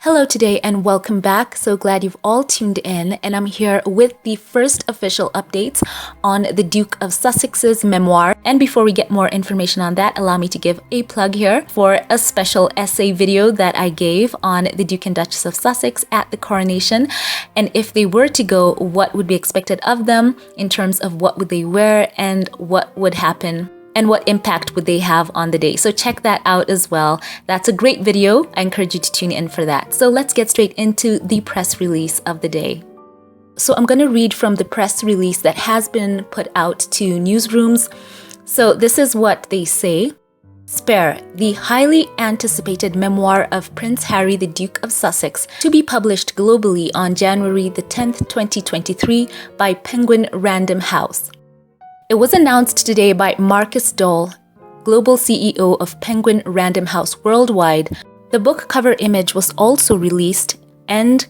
Hello today and welcome back. So glad you've all tuned in, and I'm here with the first official updates on the Duke of Sussex's memoir. And before we get more information on that, allow me to give a plug here for a special essay video that I gave on the Duke and Duchess of Sussex at the coronation. And if they were to go, what would be expected of them in terms of what would they wear and what would happen and what impact would they have on the day. So check that out as well. That's a great video. I encourage you to tune in for that. So let's get straight into the press release of the day. So I'm going to read from the press release that has been put out to newsrooms. So this is what they say. Spare, the highly anticipated memoir of Prince Harry, the Duke of Sussex, to be published globally on January the 10th, 2023 by Penguin Random House. It was announced today by Marcus Dole, Global CEO of Penguin Random House Worldwide. The book cover image was also released, and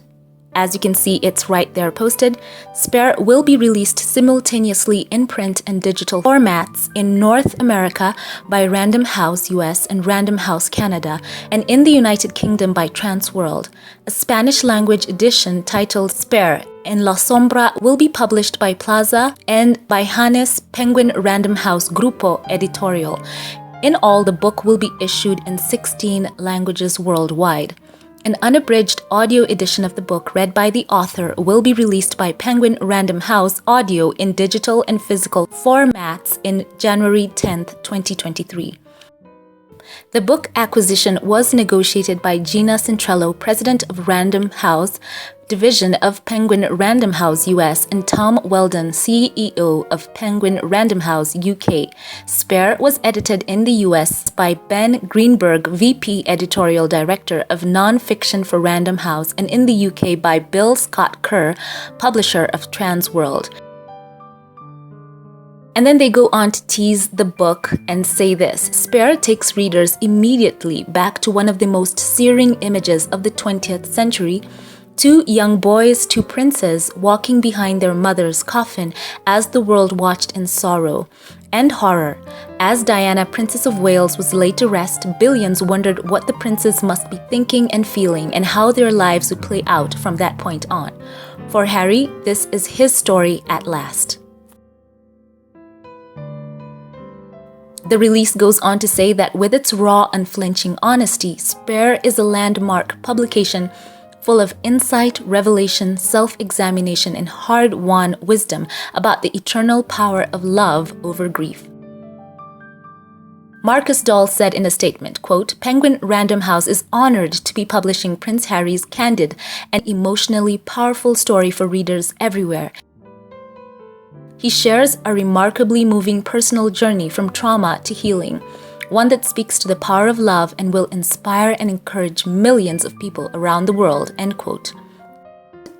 as you can see, it's right there posted. Spare will be released simultaneously in print and digital formats in North America by Random House US and Random House Canada, and in the United Kingdom by Transworld. A Spanish-language edition titled Spare in La Sombra will be published by Plaza and by Hannes Penguin Random House Grupo Editorial. In all, the book will be issued in 16 languages worldwide. An unabridged audio edition of the book read by the author will be released by Penguin Random House Audio in digital and physical formats in January 10th, 2023. The book acquisition was negotiated by Gina Centrello, president of Random House Division of Penguin Random House US, and Tom Weldon, CEO of Penguin Random House UK. Spare was edited in the US by Ben Greenberg, VP Editorial Director of Nonfiction for Random House, and in the UK by Bill Scott Kerr, publisher of Transworld. And then they go on to tease the book and say this: Spare takes readers immediately back to one of the most searing images of the 20th century. Two young boys, two princes, walking behind their mother's coffin as the world watched in sorrow and horror. As Diana, Princess of Wales, was laid to rest, billions wondered what the princes must be thinking and feeling and how their lives would play out from that point on. For Harry, this is his story at last. The release goes on to say that with its raw, unflinching honesty, Spare is a landmark publication full of insight, revelation, self-examination, and hard-won wisdom about the eternal power of love over grief. Marcus Dole said in a statement, quote, Penguin Random House is honored to be publishing Prince Harry's candid and emotionally powerful story for readers everywhere. He shares a remarkably moving personal journey from trauma to healing, one that speaks to the power of love and will inspire and encourage millions of people around the world, end quote.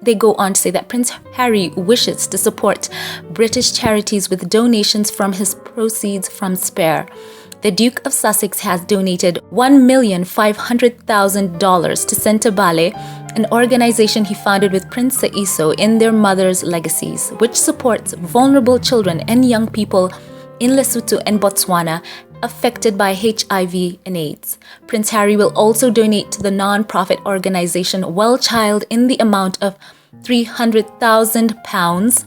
They go on to say that Prince Harry wishes to support British charities with donations from his proceeds from Spare. The Duke of Sussex has donated $1,500,000 to Sentabale, an organization he founded with Prince Saiso in their mother's legacies, which supports vulnerable children and young people in Lesotho and Botswana affected by HIV and AIDS. Prince Harry will also donate to the non-profit organization Well Child in the amount of £300,000.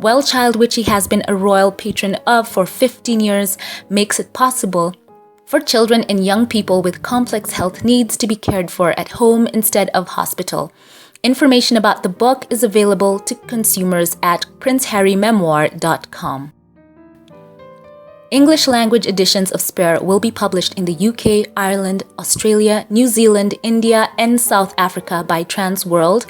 Well Child, which he has been a royal patron of for 15 years, makes it possible for children and young people with complex health needs to be cared for at home instead of hospital. Information about the book is available to consumers at princeharrymemoir.com. English language editions of Spare will be published in the UK, Ireland, Australia, New Zealand, India, and South Africa by Transworld,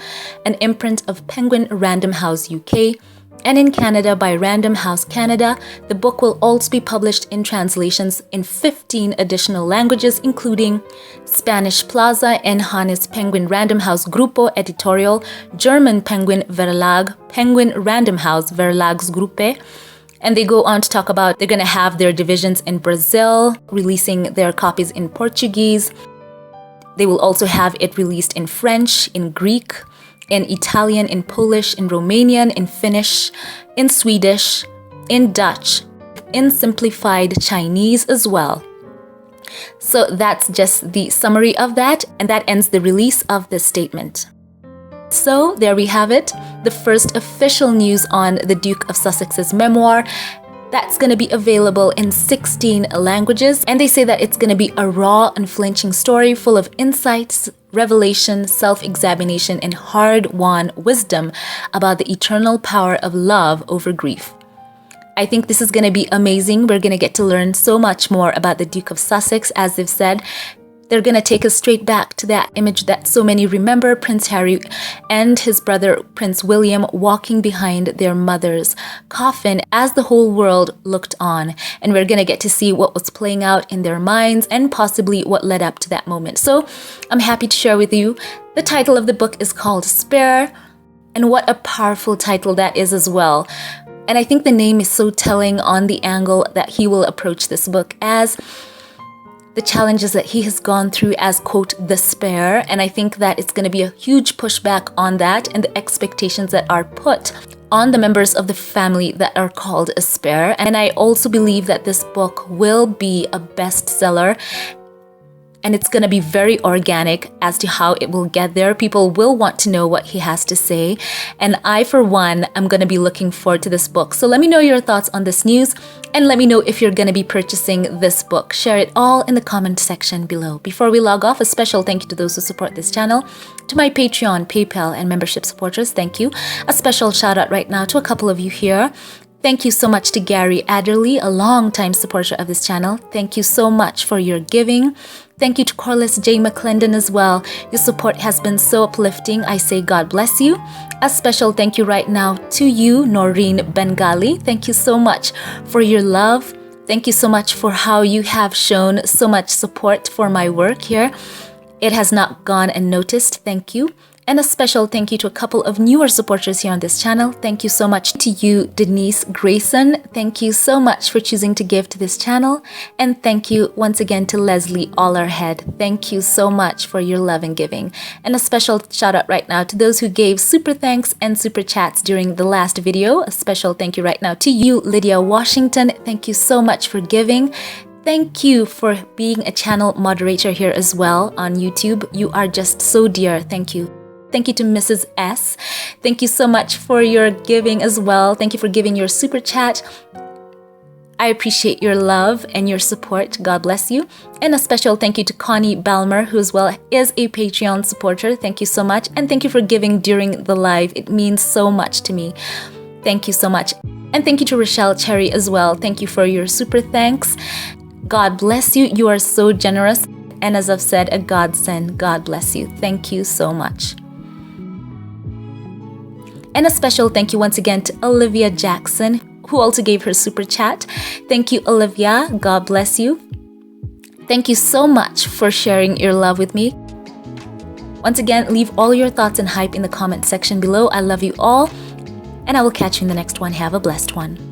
an imprint of Penguin Random House UK, and in Canada by Random House Canada. The book will also be published in translations in 15 additional languages, including Spanish Plaza and Hannes Penguin Random House Grupo Editorial, German Penguin Verlag, Penguin Random House Verlagsgruppe. And they go on to talk about they're going to have their divisions in Brazil, releasing their copies in Portuguese. They will also have it released in French, in Greek, in Italian, in Polish, in Romanian, in Finnish, in Swedish, in Dutch, in simplified Chinese as well. So that's just the summary of that, and that ends the release of this statement. So there we have it, the first official news on the Duke of Sussex's memoir. That's going to be available in 16 languages, and they say that it's going to be a raw, unflinching story full of insights, revelation, self-examination, and hard-won wisdom about the eternal power of love over grief. I think this is going to be amazing. We're going to get to learn so much more about the Duke of Sussex. As they've said, they're going to take us straight back to that image that so many remember, Prince Harry and his brother Prince William walking behind their mother's coffin as the whole world looked on. And we're going to get to see what was playing out in their minds and possibly what led up to that moment. So I'm happy to share with you. The title of the book is called Spare, and what a powerful title that is as well. And I think the name is so telling on the angle that he will approach this book as the challenges that he has gone through as, quote, the spare. And I think that it's going to be a huge pushback on that and the expectations that are put on the members of the family that are called a spare. And I also believe that this book will be a bestseller. And it's going to be very organic as to how it will get there. People will want to know what he has to say. And I, for one, am going to be looking forward to this book. So let me know your thoughts on this news. And let me know if you're going to be purchasing this book. Share it all in the comment section below. Before we log off, a special thank you to those who support this channel. To my Patreon, PayPal, and membership supporters, thank you. A special shout out right now to a couple of you here. Thank you so much to Gary Adderley, a long-time supporter of this channel. Thank you so much for your giving. Thank you to Corliss J. McClendon as well. Your support has been so uplifting. I say God bless you. A special thank you right now to you, Noreen Bengali. Thank you so much for your love. Thank you so much for how you have shown so much support for my work here. It has not gone unnoticed. Thank you. And a special thank you to a couple of newer supporters here on this channel. Thank you so much to you, Denise Grayson. Thank you so much for choosing to give to this channel. And thank you once again to Leslie Allerhead. Thank you so much for your love and giving. And a special shout out right now to those who gave super thanks and super chats during the last video. A special thank you right now to you, Lydia Washington. Thank you so much for giving. Thank you for being a channel moderator here as well on YouTube. You are just so dear. Thank you. Thank you to Mrs. S. Thank you so much for your giving as well. Thank you for giving your super chat. I appreciate your love and your support. God bless you. And a special thank you to Connie Balmer, who as well is a Patreon supporter. Thank you so much. And thank you for giving during the live. It means so much to me. Thank you so much. And thank you to Rochelle Cherry as well. Thank you for your super thanks. God bless you. You are so generous. And as I've said, a godsend. God bless you. Thank you so much. And a special thank you once again to Olivia Jackson, who also gave her super chat. Thank you, Olivia. God bless you. Thank you so much for sharing your love with me. Once again, leave all your thoughts and hype in the comment section below. I love you all, and I will catch you in the next one. Have a blessed one.